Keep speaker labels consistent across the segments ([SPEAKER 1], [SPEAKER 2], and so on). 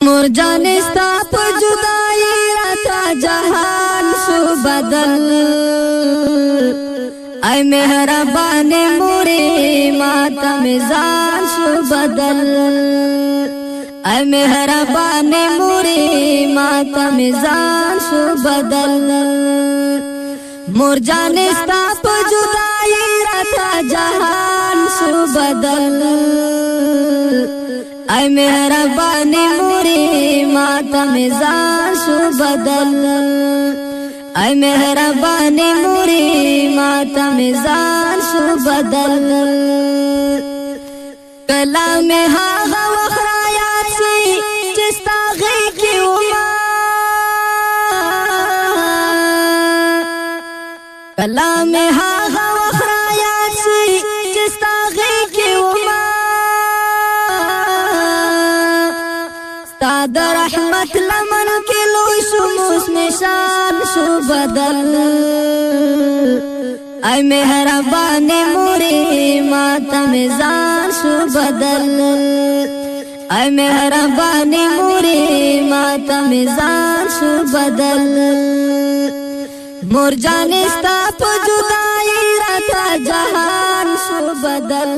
[SPEAKER 1] मोर जाने स्ता पे जुदाई राता जहान शो बदल ऐ मेहरबाने मोरे माता मिजान शो बदल ऐ मेहरबाने मोरे माता मिजान शो बदल मोर जाने स्ता पे जुदाई राता जहान शो बदल ऐ मेहरबाने मोरे माता मिजान शो बदल ऐ मेहरबाने मोरे माता मिजान शो बदल कलाम हागा वखरायात से चिस्ता गई की उमा कलाम हागा वखरायात से चिस्ता गई की उमा ताद रहमत लमन के लोई शुमूस में शान शो बदल ऐ मेहरबाने मोरे माता मिजान शो बदल ऐ मेहरबाने मोरे माता मिजान शो बदल मोर जाने स्ता पे जुदाई राता जहान शो बदल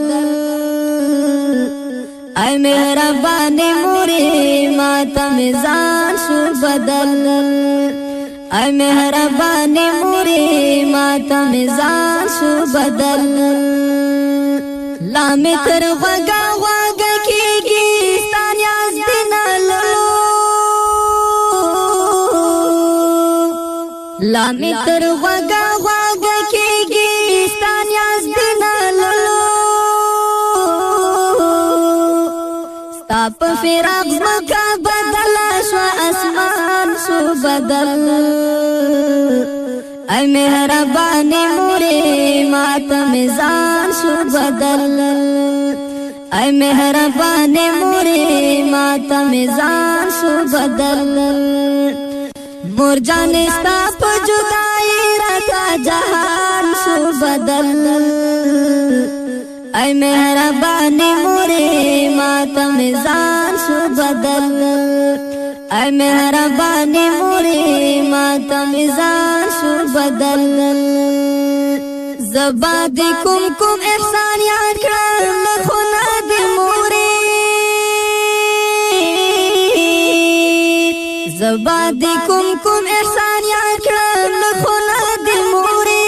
[SPEAKER 1] ऐ मेहरबाने मोरे माता मिजान शो बदल ऐ मेहरबाने मोरे माता मिजान शो बदल लामे तर वगा वगा केगी स्तान्याज दिनालो लामे तर वगा वगा केगी स्तान्याज दिनालो ताप फिराक मका बदला शो आसमान शो बदल ऐ मेहरबाने मोरे माता मिजान शो बदल ऐ मेहरबाने मोरे माता मिजान शो बदल मोर जाने स्ता पे जुदाई राता जहान शो बदल ऐ मेहरबाने मोरे माता मिजान शो बदल ऐ मेहरबाने मोरे माता मिजान शो बदल ज़बादी कुम एहसान याद कर लखुना दिल मोरे ज़बादी कुम एहसान याद कर लखुना दिल मोरे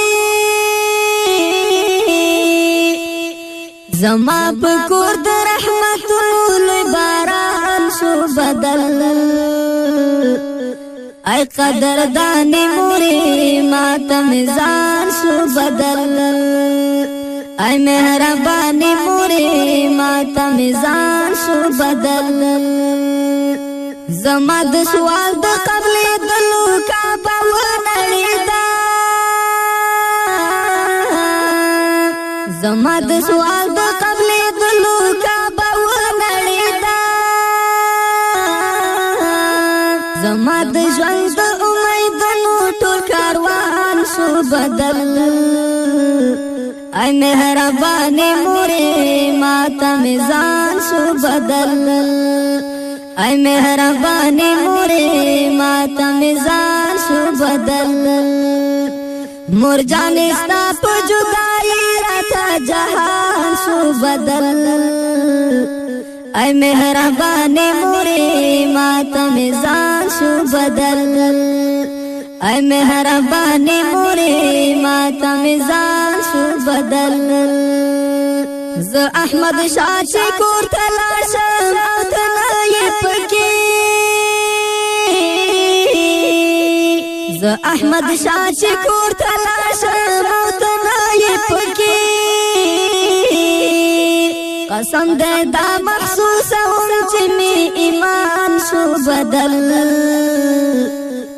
[SPEAKER 1] जमा पकोर द रहमतुल बारान शो बदल ऐ कदरदाने मोरे माता मिजान शो बदल ऐ मेहरबाने मोरे माता मिजान शो बदल जमा द सवाल द कबले दलू का बावनड़ीदा जमा द सवाल द कबले दलू का बावनड़ीदा जमा द ژوند د امیدونو ټول کاروان شو بدل ऐ मेहरबाने मोरे माता मिजान शो बदल ऐ मेहरबाने मोरे माता मिजान शो बदल मोर जाने स्ता पे जुदाई राता जहान शो बदल ऐ मेहरबाने मोरे माता मिजान शो बदल ऐ मेहरबाने मोरे माता मिजान शो बदल ز احمد شاه کور تلاشم او تنای پکی ز احمد شاه کور تلاشم او تنای پکی قسم دے دا مخصوص هم چې می ایمان شو بدل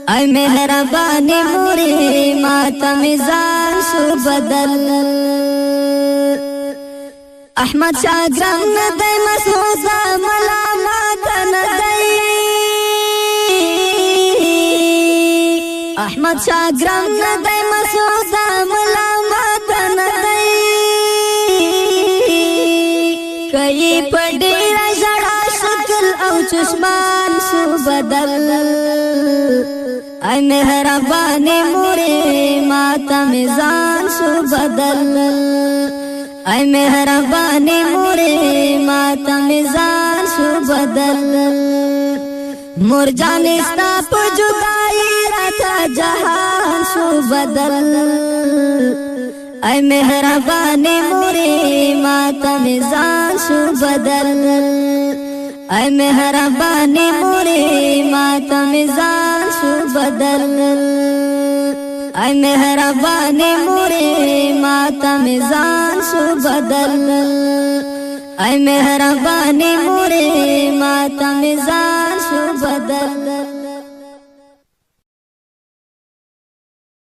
[SPEAKER 1] ऐ मेहरबाने मोरे माता मिजान शो बदल احمد شاه ګران نه دی مسعوده ملامت نه دی احمد شاه ګران نه دی مسعوده ملامت نه دی کئی په ډیر ژړا شکل او چشمان شو بدل اے مهربانی موری ماتا میزان شو بدل اے مهربانی موری ماتا میزان شو بدل مور جان استا په جدائی راتا جهان شو بدل اے مهربانی موری ماتا میزان شو بدل اے مهربانی موری ماتا میزان شو بدل اے مهربانی موری ماتا میزان شو بدل اے مهربانی موری ماتا میزان شو بدل